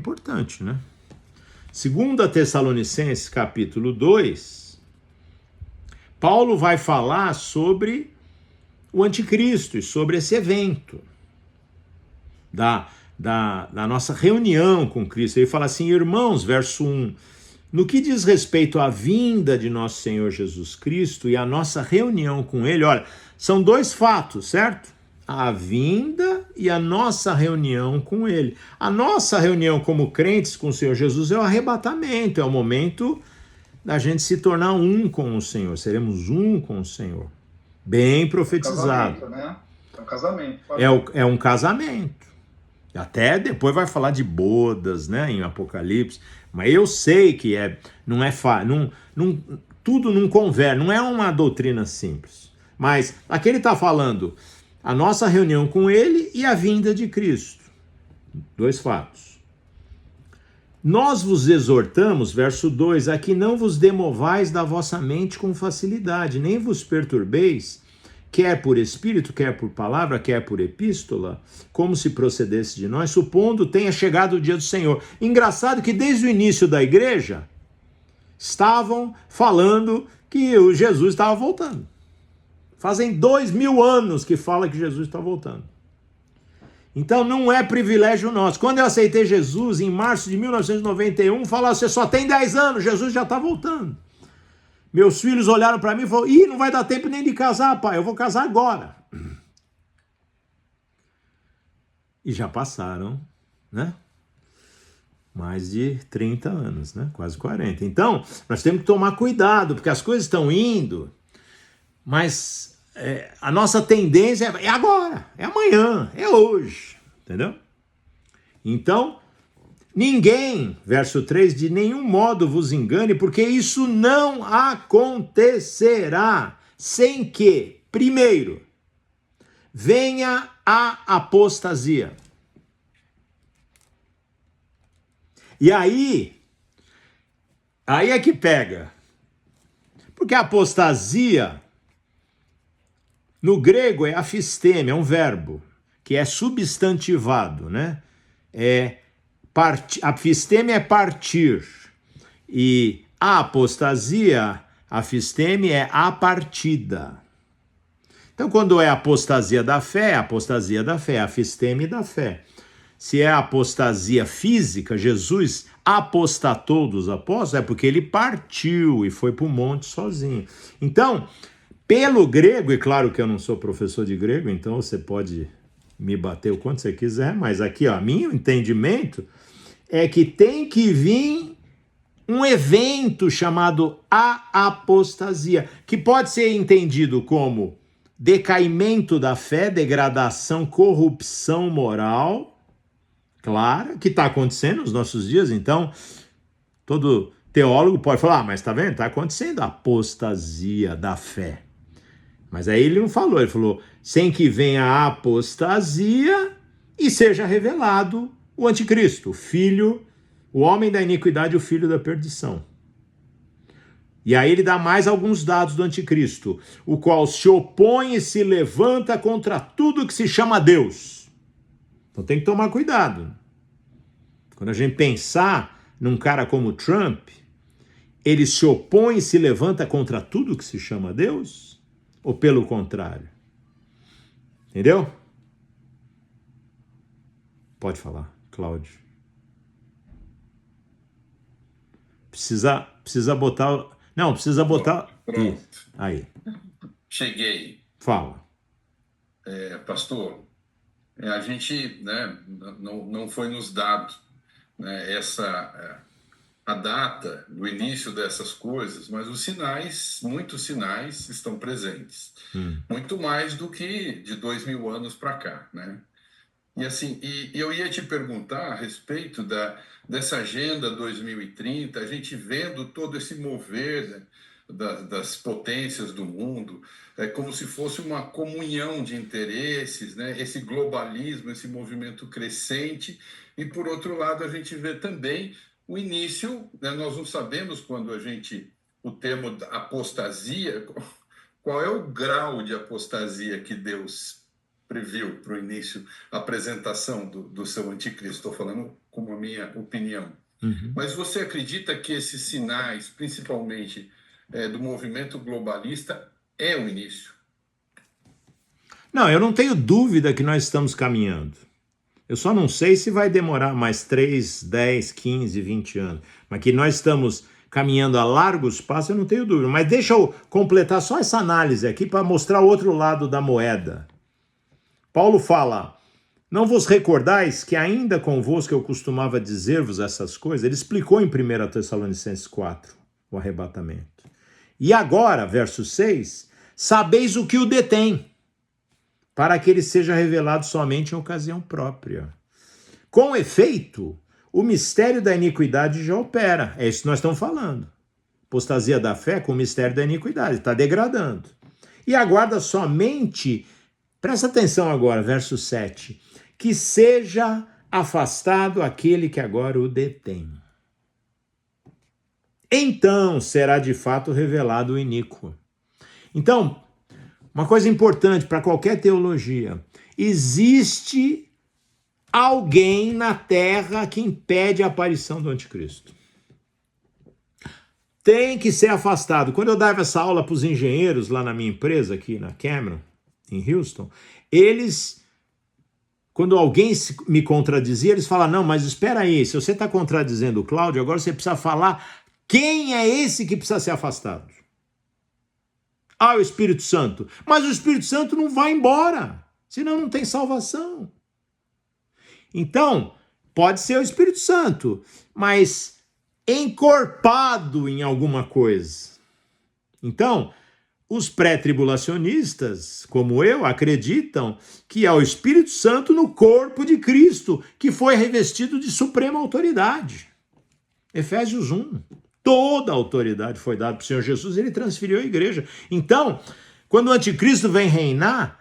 importante, né? 2 Tessalonicenses, capítulo 2, Paulo vai falar sobre o anticristo e sobre esse evento da nossa reunião com Cristo. Ele fala assim, irmãos, verso 1, no que diz respeito à vinda de nosso Senhor Jesus Cristo e à nossa reunião com Ele, olha, são dois fatos, certo? A vinda e a nossa reunião com Ele. A nossa reunião como crentes com o Senhor Jesus é o arrebatamento, é o momento da gente se tornar um com o Senhor, seremos um com o Senhor. Bem profetizado. É um casamento, né? É um casamento. É um casamento. Até depois vai falar de bodas, né, em Apocalipse. Mas eu sei que não é fácil, tudo não converge, não é uma doutrina simples. Mas aqui ele está falando a nossa reunião com ele e a vinda de Cristo. Dois fatos. Nós vos exortamos, verso 2, a que não vos demovais da vossa mente com facilidade, nem vos perturbeis, quer por espírito, quer por palavra, quer por epístola, como se procedesse de nós, supondo tenha chegado o dia do Senhor. Engraçado que desde o início da igreja, estavam falando que o Jesus estava voltando. Fazem 2000 anos que fala que Jesus está voltando. Então não é privilégio nosso. Quando eu aceitei Jesus, em março de 1991, falaram, você só tem 10 anos, Jesus já está voltando. Meus filhos olharam para mim e falaram, não vai dar tempo nem de casar, pai, eu vou casar agora. E já passaram, né? Mais de 30 anos, né? Quase 40. Então, nós temos que tomar cuidado, porque as coisas estão indo, mas a nossa tendência é agora, é amanhã, é hoje, entendeu? Então, ninguém, verso 3, de nenhum modo vos engane, porque isso não acontecerá sem que, primeiro, venha a apostasia. E aí é que pega. Porque a apostasia, no grego, é afisteme, é um verbo, que é substantivado, né? Afisteme é partir. E a apostasia, afisteme, é a partida. Então, quando é apostasia da fé, afisteme da fé. Se é apostasia física, Jesus apostatou dos apóstolos, é porque ele partiu e foi para o monte sozinho. Então, pelo grego, e claro que eu não sou professor de grego, então você pode me bater o quanto você quiser, mas aqui, ó, meu entendimento é que tem que vir um evento chamado a apostasia, que pode ser entendido como decaimento da fé, degradação, corrupção moral, claro, que está acontecendo nos nossos dias. Então, todo teólogo pode falar, mas está vendo? Está acontecendo a apostasia da fé. Mas aí ele não falou, ele falou, sem que venha a apostasia e seja revelado o anticristo, o filho, o homem da iniquidade, o filho da perdição. E aí ele dá mais alguns dados do anticristo, o qual se opõe e se levanta contra tudo que se chama Deus. Então tem que tomar cuidado. Quando a gente pensar num cara como Trump, ele se opõe e se levanta contra tudo que se chama Deus? Ou pelo contrário? Entendeu? Pode falar, Cláudio. Precisa botar... Não, precisa botar... Pronto. Aí. Cheguei. Fala. Pastor, a gente, né, não foi nos dado, né, a data do início dessas coisas, mas os sinais, muitos sinais estão presentes. Muito mais do que de 2000 anos para cá, né? E assim, eu ia te perguntar a respeito dessa agenda 2030, a gente vendo todo esse mover, né, das potências do mundo, como se fosse uma comunhão de interesses, né, esse globalismo, esse movimento crescente, e por outro lado a gente vê também o início, né, nós não sabemos quando o termo apostasia, qual é o grau de apostasia que Deus previu para o início, a apresentação do seu anticristo. Estou falando como a minha opinião. Uhum. Mas você acredita que esses sinais, principalmente do movimento globalista, é o início? Não, eu não tenho dúvida que nós estamos caminhando. Eu só não sei se vai demorar mais 3, 10, 15, 20 anos. Mas que nós estamos caminhando a largos passos, eu não tenho dúvida. Mas deixa eu completar só essa análise aqui para mostrar o outro lado da moeda. Paulo fala: não vos recordais que ainda convosco eu costumava dizer-vos essas coisas? Ele explicou em 1 Tessalonicenses 4, o arrebatamento. E agora, verso 6, sabeis o que o detém, para que ele seja revelado somente em ocasião própria. Com efeito, o mistério da iniquidade já opera. É isso que nós estamos falando. Apostasia da fé com o mistério da iniquidade. Está degradando. E aguarda somente, presta atenção agora, verso 7, que seja afastado aquele que agora o detém. Então será de fato revelado o iníquo. Então, uma coisa importante para qualquer teologia: existe alguém na Terra que impede a aparição do anticristo. Tem que ser afastado. Quando eu dava essa aula para os engenheiros lá na minha empresa, aqui na Cameron, em Houston, eles, quando alguém me contradizia, eles falavam: não, mas espera aí, se você está contradizendo o Cláudio, agora você precisa falar quem é esse que precisa ser afastado. Ah, o Espírito Santo. Mas o Espírito Santo não vai embora, senão não tem salvação. Então, pode ser o Espírito Santo, mas encorpado em alguma coisa. Então, os pré-tribulacionistas, como eu, acreditam que é o Espírito Santo no corpo de Cristo, que foi revestido de suprema autoridade. Efésios 1. Toda a autoridade foi dada para o Senhor Jesus, ele transferiu à igreja. Então, quando o anticristo vem reinar,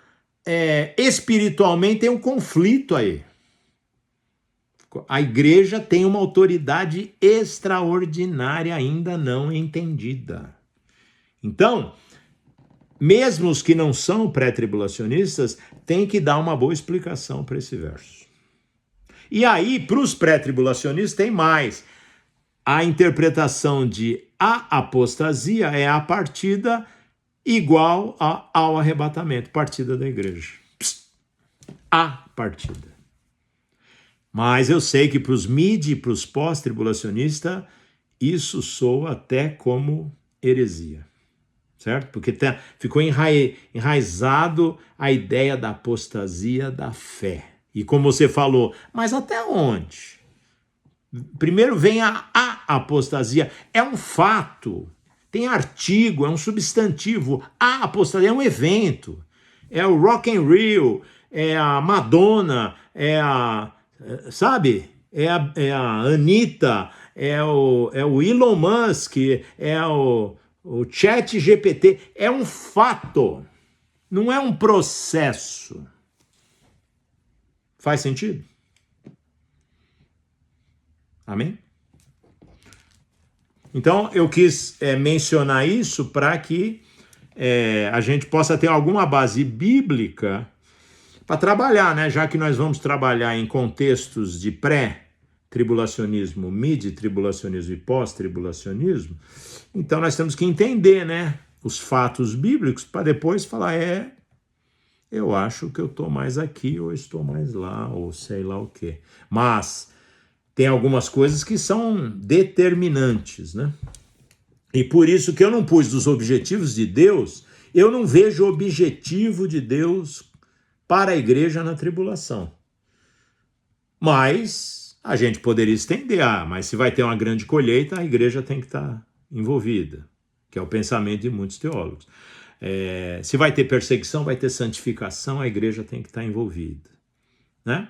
espiritualmente tem um conflito aí. A igreja tem uma autoridade extraordinária ainda não entendida. Então, mesmo os que não são pré-tribulacionistas têm que dar uma boa explicação para esse verso. E aí, para os pré-tribulacionistas, tem mais. A interpretação de a apostasia é a partida igual ao arrebatamento, partida da igreja. A partida. Mas eu sei que para os mid e para os pós-tribulacionistas, isso soa até como heresia, certo? Porque ficou enraizado a ideia da apostasia da fé. E como você falou, mas até onde? Primeiro vem a apostasia, é um fato, tem artigo, é um substantivo. A apostasia é um evento, é o Rock in Rio, é a Madonna, sabe? É a Anitta, é o Elon Musk, é o Chat GPT. É um fato, não é um processo. Faz sentido? Amém? Então, eu quis mencionar isso para que a gente possa ter alguma base bíblica para trabalhar, né? Já que nós vamos trabalhar em contextos de pré-tribulacionismo, mid-tribulacionismo e pós-tribulacionismo, então nós temos que entender, né, os fatos bíblicos para depois falar, eu acho que eu estou mais aqui ou estou mais lá, ou sei lá o quê. Mas tem algumas coisas que são determinantes, né? E por isso que eu não pus dos objetivos de Deus, eu não vejo o objetivo de Deus para a igreja na tribulação. Mas a gente poderia estender, mas se vai ter uma grande colheita, a igreja tem que estar envolvida, que é o pensamento de muitos teólogos. Se vai ter perseguição, vai ter santificação, a igreja tem que estar envolvida, né?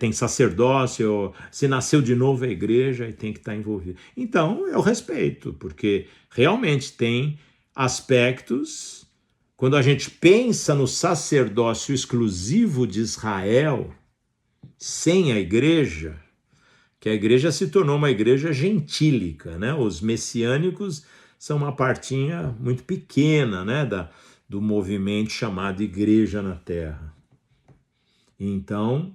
Tem sacerdócio, se nasceu de novo a igreja e tem que estar envolvido. Então, eu respeito, porque realmente tem aspectos, quando a gente pensa no sacerdócio exclusivo de Israel, sem a igreja, que a igreja se tornou uma igreja gentílica, né? Os messiânicos são uma partinha muito pequena, né, do movimento chamado Igreja na Terra. Então,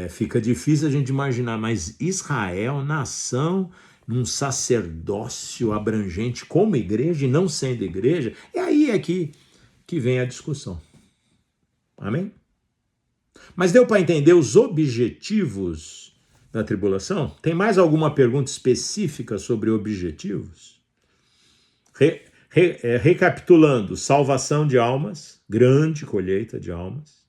fica difícil a gente imaginar, mas Israel, nação, num sacerdócio abrangente como igreja e não sendo igreja, e aí é que vem a discussão. Amém? Mas deu para entender os objetivos da tribulação? Tem mais alguma pergunta específica sobre objetivos? Recapitulando, salvação de almas, grande colheita de almas,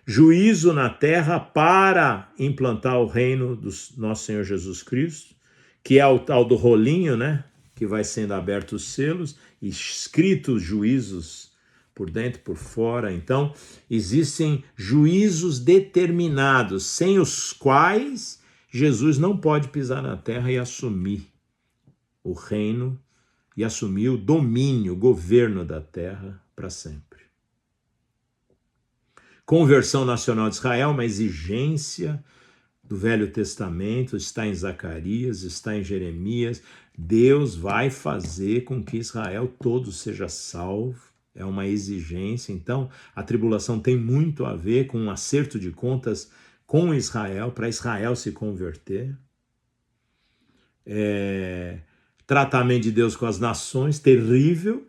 juízo na terra para implantar o reino do nosso Senhor Jesus Cristo, que é o tal do rolinho, né? Que vai sendo aberto os selos, escritos juízos por dentro, por fora. Então, existem juízos determinados, sem os quais Jesus não pode pisar na terra e assumir o reino, e assumir o domínio, o governo da terra para sempre. Conversão nacional de Israel, uma exigência do Velho Testamento, está em Zacarias, está em Jeremias. Deus vai fazer com que Israel todo seja salvo, é uma exigência. Então, a tribulação tem muito a ver com um acerto de contas com Israel, para Israel se converter. Tratamento de Deus com as nações, terrível,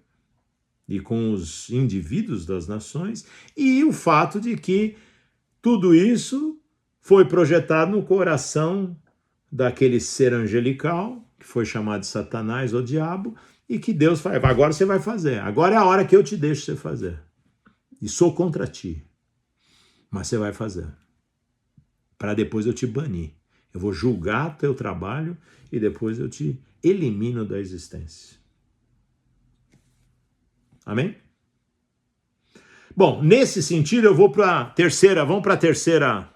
e com os indivíduos das nações, e o fato de que tudo isso foi projetado no coração daquele ser angelical, que foi chamado de Satanás ou diabo, e que Deus fala, agora você vai fazer, agora é a hora que eu te deixo você fazer, e sou contra ti, mas você vai fazer, para depois eu te banir, eu vou julgar teu trabalho, e depois eu te elimino da existência. Amém? Bom, nesse sentido eu vou para a terceira, vamos para a terceira